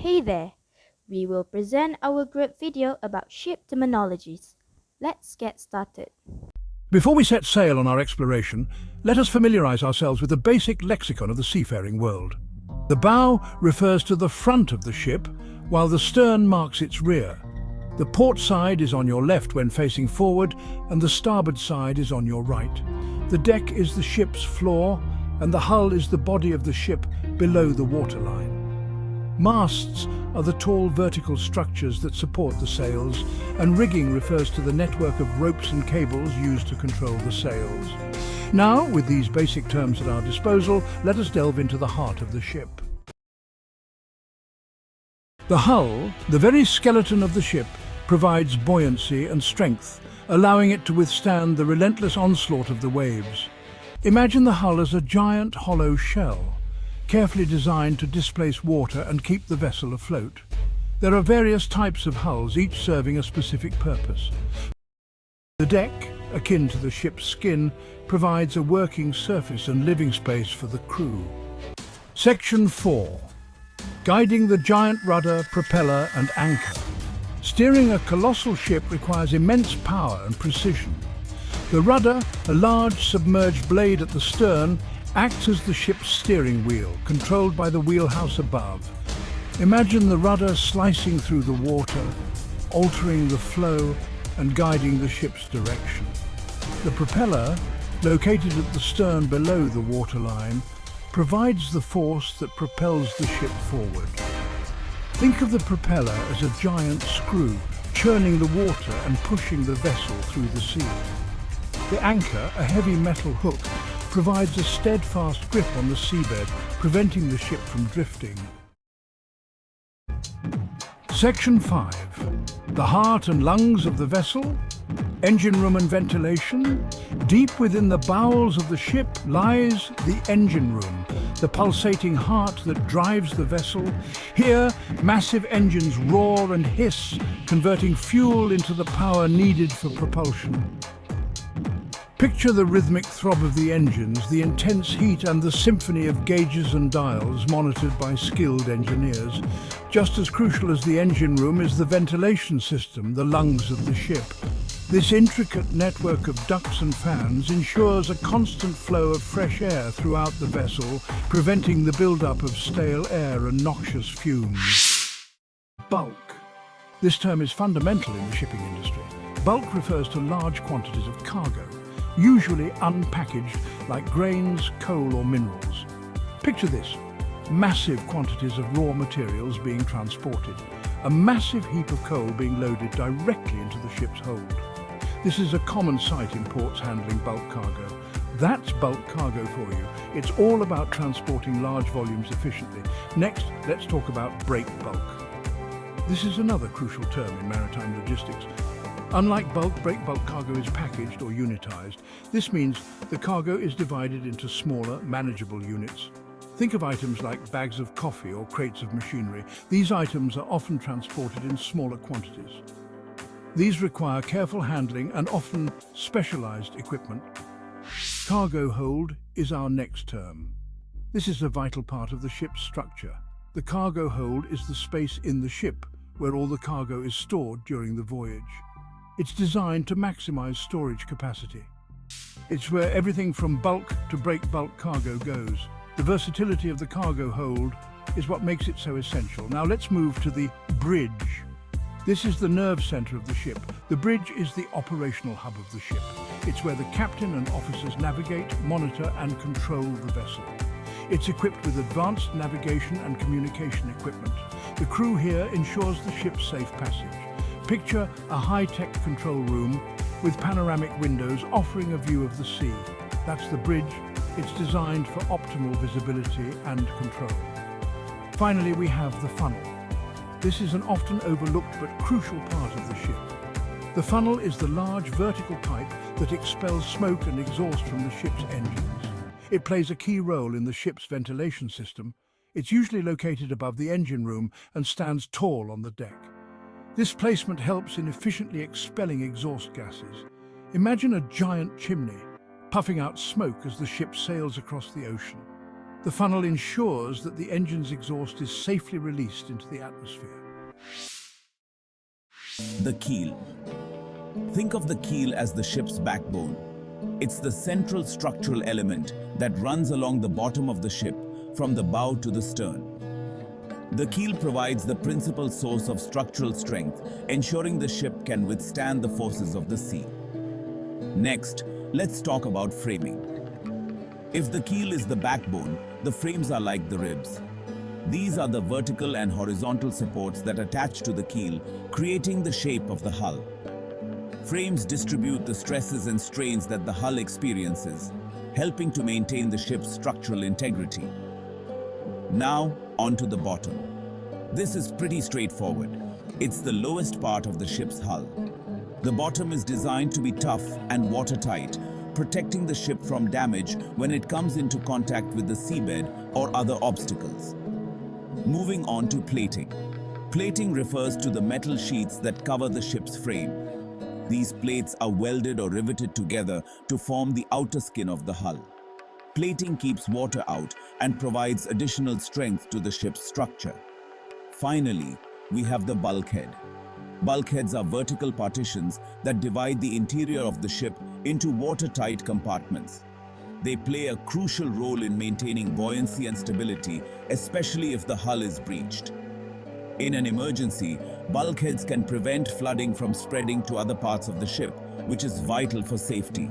Hey there! We will present our group video about ship terminologies. Let's get started. Before we set sail on our exploration, let us familiarize ourselves with the basic lexicon of the seafaring world. The bow refers to the front of the ship, while the stern marks its rear. The port side is on your left when facing forward, and the starboard side is on your right. The deck is the ship's floor, and the hull is the body of the ship below the waterline. Masts are the tall vertical structures that support the sails, and rigging refers to the network of ropes and cables used to control the sails. Now, with these basic terms at our disposal, let us delve into the heart of the ship. The hull, the very skeleton of the ship, provides buoyancy and strength, allowing it to withstand the relentless onslaught of the waves. Imagine the hull as a giant hollow shell, carefully designed to displace water and keep the vessel afloat. There are various types of hulls, each serving a specific purpose. The deck, akin to the ship's skin, provides a working surface and living space for the crew. Section 4. Guiding the giant rudder, propeller and anchor. Steering a colossal ship requires immense power and precision. The rudder, a large submerged blade at the stern, acts as the ship's steering wheel, controlled by the wheelhouse above. Imagine the rudder slicing through the water, altering the flow and guiding the ship's direction. The propeller, located at the stern below the waterline, provides the force that propels the ship forward. Think of the propeller as a giant screw, churning the water and pushing the vessel through the sea. The anchor, a heavy metal hook, provides a steadfast grip on the seabed, preventing the ship from drifting. Section 5. The heart and lungs of the vessel. Engine room and ventilation. Deep within the bowels of the ship lies the engine room, the pulsating heart that drives the vessel. Here, massive engines roar and hiss, converting fuel into the power needed for propulsion. Picture the rhythmic throb of the engines, the intense heat and the symphony of gauges and dials monitored by skilled engineers. Just as crucial as the engine room is the ventilation system, the lungs of the ship. This intricate network of ducts and fans ensures a constant flow of fresh air throughout the vessel, preventing the buildup of stale air and noxious fumes. Bulk. This term is fundamental in the shipping industry. Bulk refers to large quantities of cargo, usually unpackaged like grains, coal or minerals. Picture this: massive quantities of raw materials being transported, a massive heap of coal being loaded directly into the ship's hold. This is a common sight in ports handling bulk cargo. That's bulk cargo for you. It's all about transporting large volumes efficiently. Next, let's talk about break bulk. This is another crucial term in maritime logistics. Unlike bulk, break bulk cargo is packaged or unitized. This means the cargo is divided into smaller, manageable units. Think of items like bags of coffee or crates of machinery. These items are often transported in smaller quantities. These require careful handling and often specialized equipment. Cargo hold is our next term. This is a vital part of the ship's structure. The cargo hold is the space in the ship where all the cargo is stored during the voyage. It's designed to maximize storage capacity. It's where everything from bulk to break bulk cargo goes. The versatility of the cargo hold is what makes it so essential. Now let's move to the bridge. This is the nerve center of the ship. The bridge is the operational hub of the ship. It's where the captain and officers navigate, monitor and control the vessel. It's equipped with advanced navigation and communication equipment. The crew here ensures the ship's safe passage. Picture a high-tech control room with panoramic windows offering a view of the sea. That's the bridge. It's designed for optimal visibility and control. Finally, we have the funnel. This is an often overlooked but crucial part of the ship. The funnel is the large vertical pipe that expels smoke and exhaust from the ship's engines. It plays a key role in the ship's ventilation system. It's usually located above the engine room and stands tall on the deck. This placement helps in efficiently expelling exhaust gases. Imagine a giant chimney, puffing out smoke as the ship sails across the ocean. The funnel ensures that the engine's exhaust is safely released into the atmosphere. The keel. Think of the keel as the ship's backbone. It's the central structural element that runs along the bottom of the ship from the bow to the stern. The keel provides the principal source of structural strength, ensuring the ship can withstand the forces of the sea. Next, let's talk about framing. If the keel is the backbone, the frames are like the ribs. These are the vertical and horizontal supports that attach to the keel, creating the shape of the hull. Frames distribute the stresses and strains that the hull experiences, helping to maintain the ship's structural integrity. Now, onto the bottom. This is pretty straightforward. It's the lowest part of the ship's hull. The bottom is designed to be tough and watertight, protecting the ship from damage when it comes into contact with the seabed or other obstacles. Moving on to plating. Plating refers to the metal sheets that cover the ship's frame. These plates are welded or riveted together to form the outer skin of the hull. Plating keeps water out and provides additional strength to the ship's structure. Finally, we have the bulkhead. Bulkheads are vertical partitions that divide the interior of the ship into watertight compartments. They play a crucial role in maintaining buoyancy and stability, especially if the hull is breached. In an emergency, bulkheads can prevent flooding from spreading to other parts of the ship, which is vital for safety.